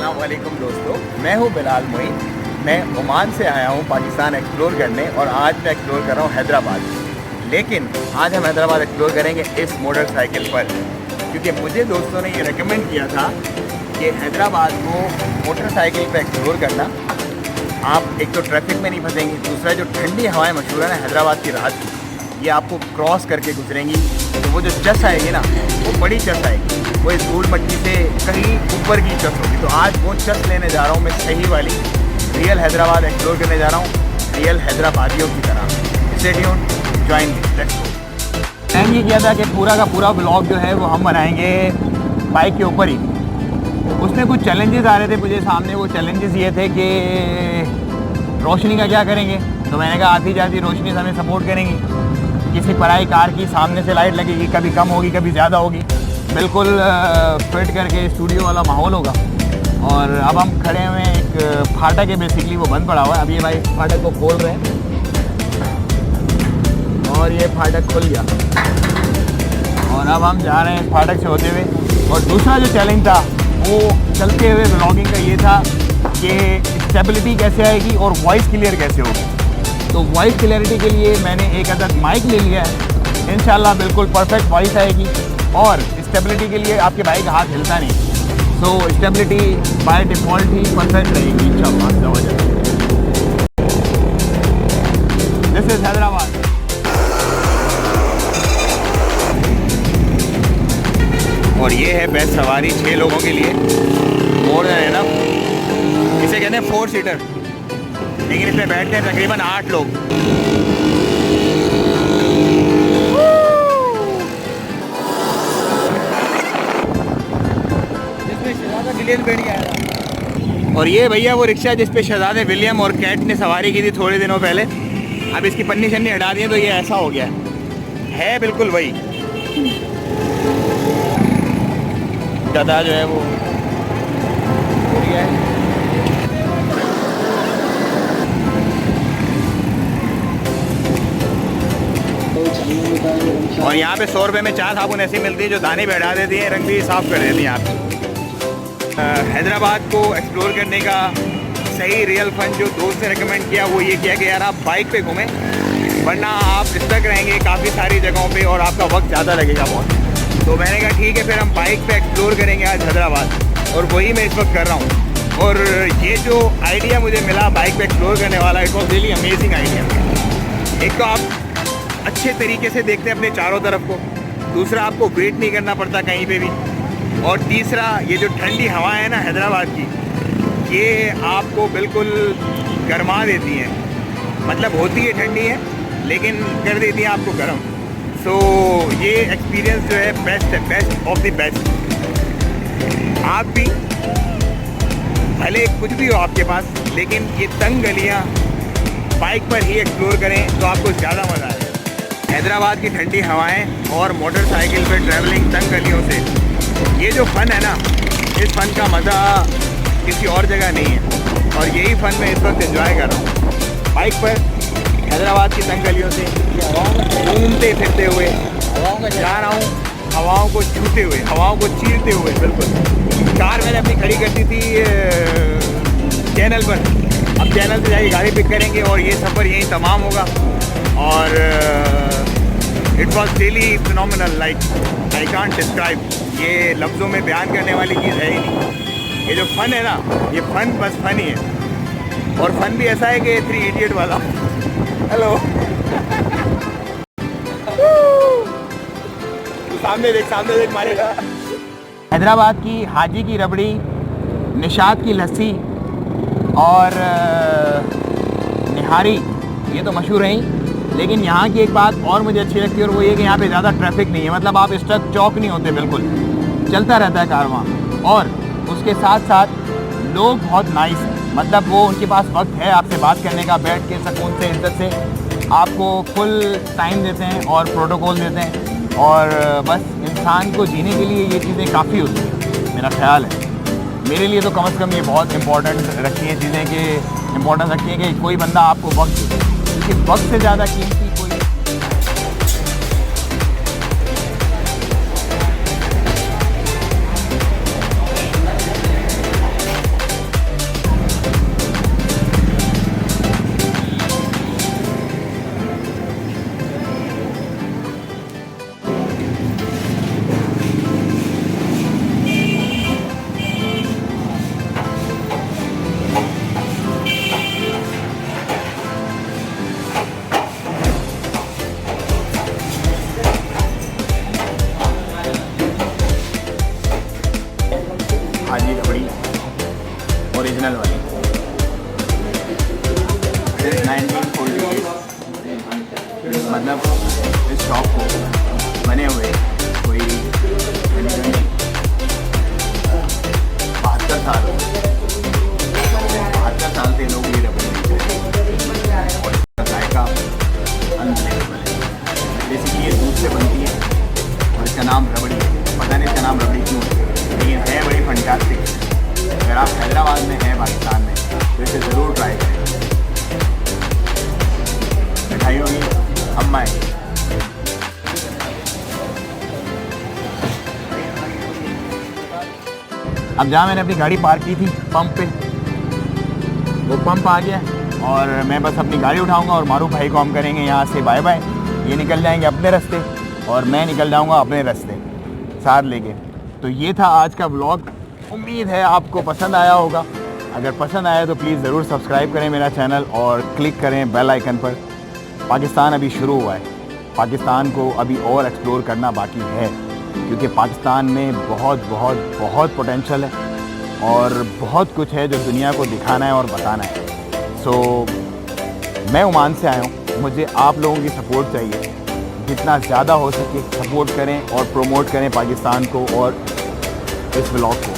अस्सलाम वालेकुम दोस्तों, मैं हूं बिलाल मोइन। मैं ओमान से आया हूं पाकिस्तान एक्सप्लोर करने और आज मैं एक्सप्लोर कर रहा हूं हैदराबाद। लेकिन आज हम हैदराबाद एक्सप्लोर करेंगे इस मोटरसाइकिल पर, क्योंकि मुझे दोस्तों ने ये रेकमेंड किया था कि हैदराबाद को मोटरसाइकिल पर एक्सप्लोर करना, आप एक तो ट्रैफिक में नहीं फंसेंगे, दूसरा जो ठंडी हवाएं मशहूर है ना हैदराबाद की रात की, ये आपको क्रॉस करके गुजरेंगी तो वो जो चस आएगी ना, वो बड़ी चस आएगी, वो इस धूल मट्टी से कहीं ऊपर की चस होगी। तो आज वो चस लेने जा रहा हूँ मैं, सही वाली रियल हैदराबाद एक्सप्लोर करने जा रहा हूँ, रियल हैदराबादियों की तरह। Stay tuned, join me, let's go. Plan ये किया था कि पूरा का पूरा ब्लॉग जो है वो हम बनाएंगे बाइक के ऊपर ही। उसमें कुछ चैलेंजेस आ रहे थे मुझे सामने। वो चैलेंजेस ये थे कि रोशनी का क्या करेंगे, तो मैंने कहा आती जाती रोशनी से हमें सपोर्ट करेंगी। किसी पराई कार की सामने से लाइट लगेगी, कभी कम होगी कभी ज़्यादा होगी, बिल्कुल फिट करके स्टूडियो वाला माहौल होगा। और अब हम खड़े हुए हैं एक फाटक है, बेसिकली वो बंद पड़ा हुआ है। अब ये भाई फाटक को खोल रहे हैं और ये फाटक खुल गया और अब हम जा रहे हैं फाटक से होते हुए। और दूसरा जो चैलेंज था वो चलते हुए ब्लॉगिंग का ये था कि स्टेबिलिटी कैसे आएगी और वॉइस क्लियर कैसे होगी। तो वॉइस क्लैरिटी के लिए मैंने एक अदद माइक ले लिया है, इंशाल्लाह बिल्कुल परफेक्ट वॉइस आएगी। और स्टेबिलिटी के लिए आपके बाइक का हाथ हिलता नहीं, so stability by default he perfect रहेगी इंशाल्लाह। This is Hyderabad. और ये है बेस्ट सवारी 6 लोगों के लिए, मोर देन है ना, इसे कहते हैं 4 सीटर, लेकिन इसमें बैठते हैं तकरीबन 8 लोग। जिसमें शहजादा विलियम बैठ गया। और ये भैया वो रिक्शा जिस पे शहजादे विलियम और कैट ने सवारी की थी थोड़े दिनों पहले, अब इसकी पन्नी शन्नी हटा दी है तो ये ऐसा हो गया है बिल्कुल वही। गधा जो है वो है। और यहाँ पे 100 रुपये में 4 साबुन ऐसी मिलती है जो दाने बैठा देती हैं, रंग भी साफ़ कर देती हैं आप। हैदराबाद को एक्सप्लोर करने का सही रियल फन जो दोस्त ने रिकमेंड किया वो ये किया कि यार आप बाइक पे घूमें, वरना आप डिस्टर्ब रहेंगे काफ़ी सारी जगहों पे और आपका वक्त ज़्यादा लगेगा बहुत। तो मैंने कहा ठीक है, फिर हम बाइक पे एक्सप्लोर करेंगे आज हैदराबाद, और वही मैं इस वक्त कर रहा हूँ। और ये जो आइडिया मुझे मिला बाइक पे एक्सप्लोर करने वाला, it was really amazing idea. एक तो आप अच्छे तरीके से देखते हैं अपने चारों तरफ को, दूसरा आपको वेट नहीं करना पड़ता कहीं पे भी, और तीसरा ये जो ठंडी हवा है ना हैदराबाद की, ये आपको बिल्कुल गर्मा देती हैं। मतलब होती है ठंडी है लेकिन कर देती है आपको गर्म। सो ये एक्सपीरियंस जो है बेस्ट है, बेस्ट ऑफ द बेस्ट। आप भी भले कुछ भी हो आपके पास, लेकिन ये तंग गलियाँ बाइक पर ही एक्सप्लोर करें तो आपको ज़्यादा मज़ा आएगा। हैदराबाद की ठंडी हवाएं और मोटरसाइकिल पे ट्रैवलिंग तंग गलियों से, ये जो फ़न है ना, इस फ़न का मज़ा किसी और जगह नहीं है। और यही फ़न मैं इस वक्त एंजॉय कर रहा हूँ बाइक पर, हैदराबाद की तंग गलियों से घूमते फिरते हुए जा रहा हूँ, हवाओं को छूते हुए, हवाओं को चीरते हुए। बिल्कुल कार मैंने अपनी खड़ी कर दी थी चैनल पर, अब चैनल से जाके गाड़ी पिक करेंगे और ये सफ़र यहीं तमाम होगा। और it was really phenomenal, like I can't describe, ये लफ्ज़ों में बयान करने वाली चीज़ है ही नहीं। ये जो फ़न है ना, ये फ़न बस फ़न ही है। और फ़न भी ऐसा है कि 3 इडियट वाला। हेलो सामने देख मारेगा। हैदराबाद की हाजी की रबड़ी, निशात की लस्सी और निहारी, ये तो मशहूर है ही। लेकिन यहाँ की एक बात और मुझे अच्छी लगती है और वो ये कि यहाँ पे ज़्यादा ट्रैफिक नहीं है। मतलब आप स्ट्रक चौक नहीं होते, बिल्कुल चलता रहता है कारवां। और उसके साथ साथ लोग बहुत नाइस हैं, मतलब वो उनके पास वक्त है आपसे बात करने का, बैठ के सुकून से इज्जत से आपको फुल टाइम देते हैं और प्रोटोकॉल देते हैं। और बस इंसान को जीने के लिए ये चीज़ें काफ़ी होती हैं, मेरा ख्याल है। मेरे लिए तो कम से कम ये बहुत इम्पोर्टेंट रखी हैं चीज़ें, कि इम्पोर्टेंस रखी है कि कोई बंदा आपको वक्त दे, क्योंकि वक्त से ज़्यादा कीमती कोई मतलब इस शॉप को बने हुए कोई 72 साल 72 साल से लोग ये रबड़ी और इसका जायका अनबिलीवेबल है। बेसिकली ये दूध से बनती है और इसका नाम रबड़ी है। पता नहीं इसका नाम रबड़ी क्यों है, लेकिन है बड़ी फंटास्टिक। अगर आप हैदराबाद में हैं पाकिस्तान में तो इसे ज़रूर ट्राई करें। मिठाइयों की अम्मा है। अब जहाँ मैंने अपनी गाड़ी पार्क की थी पंप पे, वो पंप आ गया और मैं बस अपनी गाड़ी उठाऊंगा और मारूफ भाई को हम करेंगे यहाँ से बाय बाय। ये निकल जाएंगे अपने रास्ते और मैं निकल जाऊंगा अपने रास्ते साथ लेके। तो ये था आज का व्लॉग। उम्मीद है आपको पसंद आया होगा। अगर पसंद आया तो प्लीज़ ज़रूर सब्सक्राइब करें मेरा चैनल और क्लिक करें बेल आइकन पर। पाकिस्तान अभी शुरू हुआ है, पाकिस्तान को अभी और एक्सप्लोर करना बाकी है, क्योंकि पाकिस्तान में बहुत बहुत बहुत पोटेंशियल है और बहुत कुछ है जो दुनिया को दिखाना है और बताना है। सो मैं ओमान से आया हूँ, मुझे आप लोगों की सपोर्ट चाहिए। जितना ज़्यादा हो सके सपोर्ट करें और प्रमोट करें पाकिस्तान को और इस व्लॉग को।